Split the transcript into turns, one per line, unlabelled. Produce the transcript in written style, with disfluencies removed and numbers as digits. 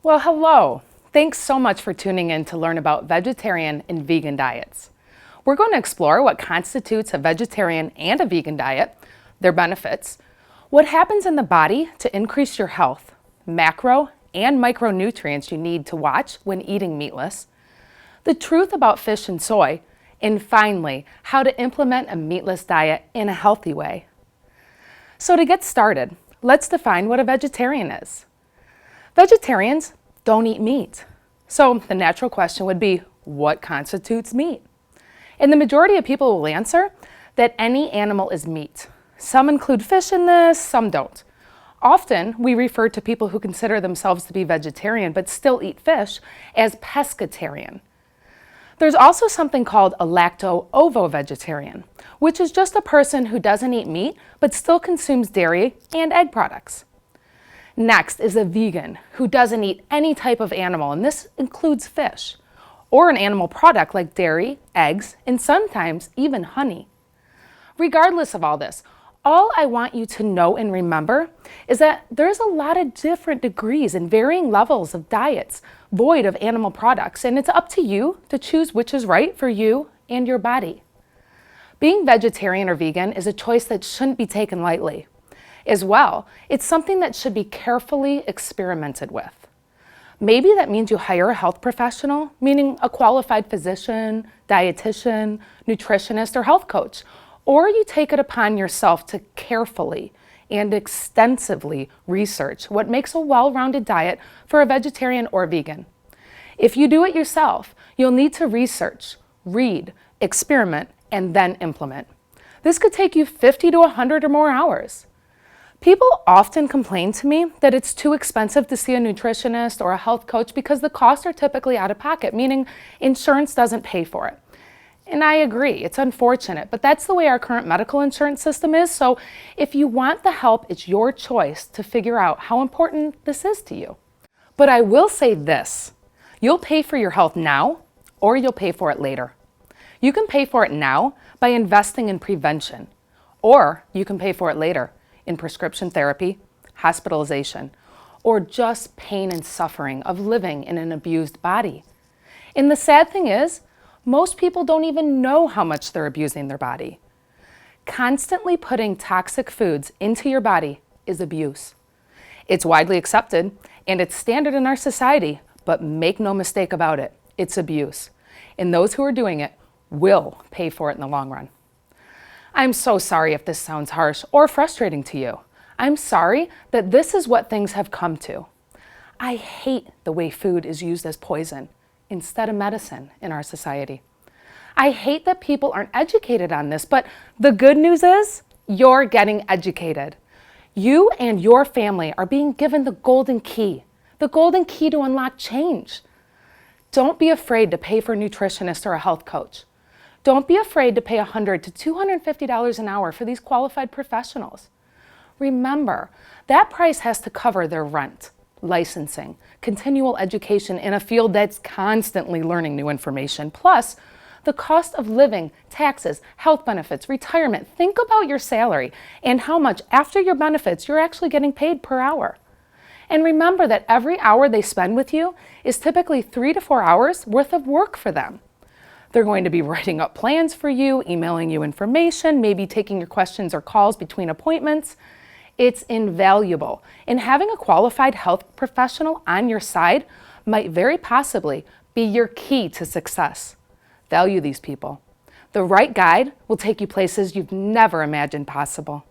Well, hello. Thanks so much for tuning in to learn about vegetarian and vegan diets. We're going to explore what constitutes a vegetarian and a vegan diet, their benefits, what happens in the body to increase your health, macro and micronutrients you need to watch when eating meatless, the truth about fish and soy, and finally, how to implement a meatless diet in a healthy way. So to get started, let's define what a vegetarian is. Vegetarians don't eat meat. So the natural question would be, what constitutes meat? And the majority of people will answer that any animal is meat. Some include fish in this, some don't. Often, we refer to people who consider themselves to be vegetarian but still eat fish as pescatarian. There's also something called a lacto-ovo-vegetarian, which is just a person who doesn't eat meat but still consumes dairy and egg products. Next is a vegan who doesn't eat any type of animal, and this includes fish, or an animal product like dairy, eggs, and sometimes even honey. Regardless of all this, all I want you to know and remember is that there's a lot of different degrees and varying levels of diets void of animal products, and it's up to you to choose which is right for you and your body. Being vegetarian or vegan is a choice that shouldn't be taken lightly. As well, it's something that should be carefully experimented with. Maybe that means you hire a health professional, meaning a qualified physician, dietitian, nutritionist, or health coach, or you take it upon yourself to carefully and extensively research what makes a well-rounded diet for a vegetarian or vegan. If you do it yourself, you'll need to research, read, experiment, and then implement. This could take you 50 to 100 or more hours. People often complain to me that it's too expensive to see a nutritionist or a health coach because the costs are typically out of pocket, meaning insurance doesn't pay for it. And I agree, it's unfortunate, but that's the way our current medical insurance system is, so if you want the help, it's your choice to figure out how important this is to you. But I will say this, you'll pay for your health now, or you'll pay for it later. You can pay for it now by investing in prevention, or you can pay for it later in prescription therapy, hospitalization, or just pain and suffering of living in an abused body. And the sad thing is, most people don't even know how much they're abusing their body. Constantly putting toxic foods into your body is abuse. It's widely accepted and it's standard in our society, but make no mistake about it, it's abuse. And those who are doing it will pay for it in the long run. I'm so sorry if this sounds harsh or frustrating to you. I'm sorry that this is what things have come to. I hate the way food is used as poison instead of medicine in our society. I hate that people aren't educated on this, but the good news is you're getting educated. You and your family are being given the golden key to unlock change. Don't be afraid to pay for a nutritionist or a health coach. Don't be afraid to pay $100 to $250 an hour for these qualified professionals. Remember, that price has to cover their rent, licensing, continual education in a field that's constantly learning new information, plus the cost of living, taxes, health benefits, retirement. Think about your salary and how much after your benefits you're actually getting paid per hour. And remember that every hour they spend with you is typically 3 to 4 hours worth of work for them. They're going to be writing up plans for you, emailing you information, maybe taking your questions or calls between appointments. It's invaluable. And having a qualified health professional on your side might very possibly be your key to success. Value these people. The right guide will take you places you've never imagined possible.